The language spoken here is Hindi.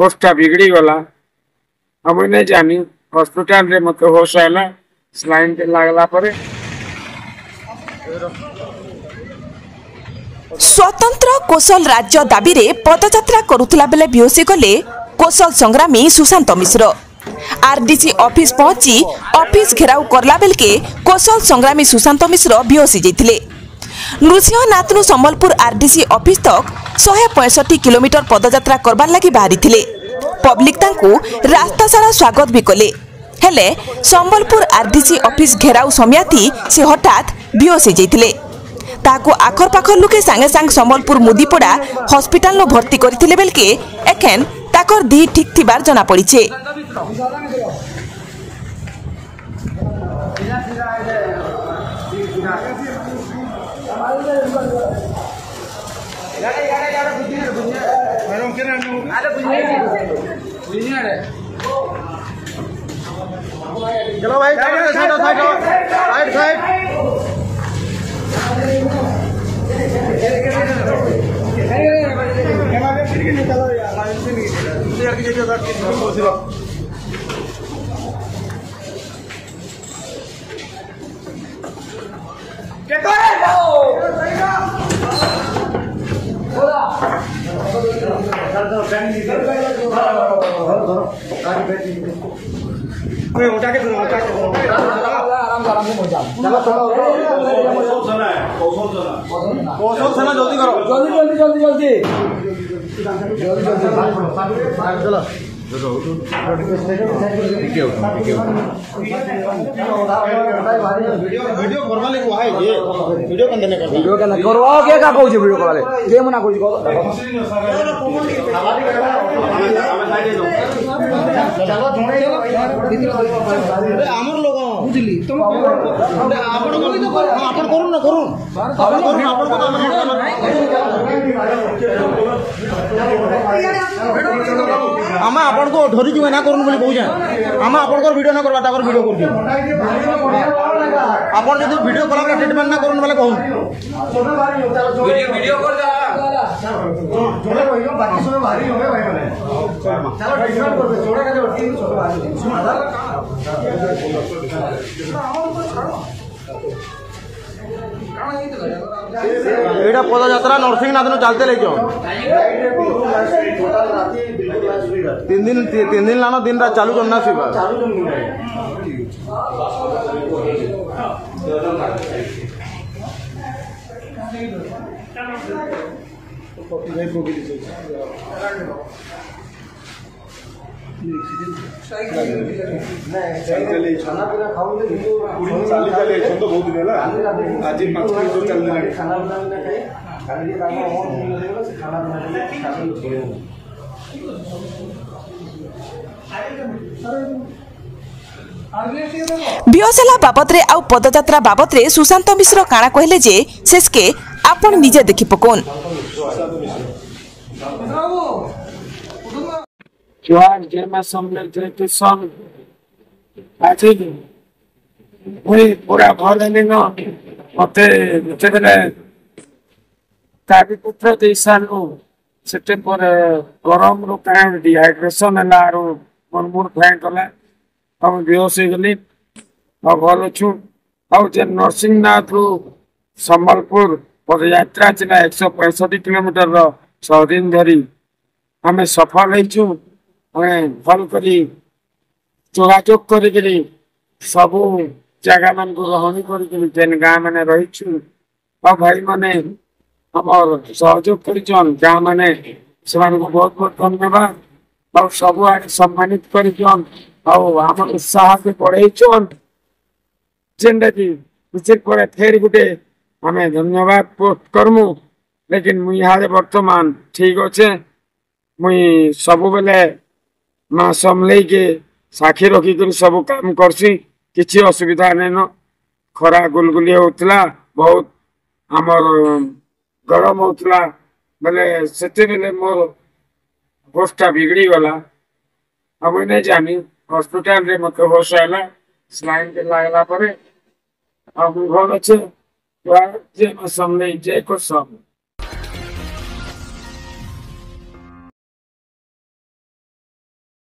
होशटा बिगड़ी गला हम नहीं जानी हॉस्पिटल रे मत होश आला स्लाइन के लागला परे। स्वतंत्र कौशल राज्य दाबी रे पदयात्रा करुथला बेले बेहोसी गले कौशल संग्रामी सुशांत मिश्र। आरडीसी ऑफिस पहुंची ऑफिस घेराव करला बेलके कौशल संग्रामी सुशांत मिश्र बेहोसी जाइथिले। नृसिंहनाथनु संबलपुर आरडीसी ऑफिस तक 165 किलोमीटर पदयात्रा करबार लागि बाहरी थिले। पब्लिक तांकु रास्ता सारा स्वागत भी कले हेले संबलपुर आरडीसी ऑफिस घेराव समियाथी से हठात बेहोसी जाइथिले। ताको आखर पाखर लुके सांगे सांग संबलपुर मुदीपड़ा हॉस्पिटल नो भर्ती करथिले बेलके एखेन ताकर दी ठीक थिबार जना पड़िछे। चलो भाई साइड साइड साइड जल्दी करो जल्दी वीडियो करवा ले को है ये वीडियो कंदे ने वीडियो कंदे करवा के का कहू छे वीडियो करवा ले के मना कहू छे चलो हमर लोग बुझली तुम आपण को तो आपण करू ना करू आपण को हम आपण को धरी जुए ना करू बोली कहू जाय हम आपण को वीडियो ना करबा ताकर वीडियो कर दियो आपण जदी वीडियो कला ट्रीटमेंट ना करू वाले कहू वीडियो कर जा जोड़े रहियो बाकी सब भारी होवे भाई माने चलो ट्रीटमेंट कर दे जोड़े का टीम सब भारी सुन एटा पदयात्रा नरसिंहनाथ नु चलते लेजो 3 दिन लानो दिन रात चालू करना सिबा खाना पीना खाऊ चली तो बहुत दिन है आज 5 दिन तो चल रहा खाना पीना खाए खाली काम और खाना पीना बेहोसला बाबद रे आ पदयात्रा बाबद रे सुशांत मिश्र काना कहले जे शेषके आपण निजे देखि पकोन जुआर जेमा सम्मेल थे सब आज वही पूरा भले न मते जेबले ताकि पुत्र देशानु सेटे पर गरम रो कान डिहाइड्रेशन हला रो मन फ्लाइट कला हम बेहोश हो गली अब भल छु और जे नरसिंहनाथ रो संबलपुर पदयात्रा चला 165 किलोमीटर रो 6 दिन धरी हमें सफल होइछु हमें भल करी जोगाजोग करी सब जगह मन को रहनी करी जेन गाँ मैंने रही और भाई मैंने हमर सहयोग करिछन गाँ मैंने से बहुत बहुत धन्यवाद और सब आगे सम्मानित करिछन और हम उत्साह के बढ़ेछन जेनटा कि विशेष पर फेर गुटे हमें धन्यवाद पोस्ट करमु लेकिन मुई हारे वर्तमान ठीक अच्छे मुई सब बेले माँ समले के साक्षी रखिक सब काम करसी किसी असुविधा नहीं न खरा गुलगुली होता बहुत आमर गरम होता बेले से मोर होशटा बिगड़ी गला हम नहीं जानी हॉस्पिटल रे मत होश आला स्लाइन के लागला परे अब घर अच्छे समले जे को सब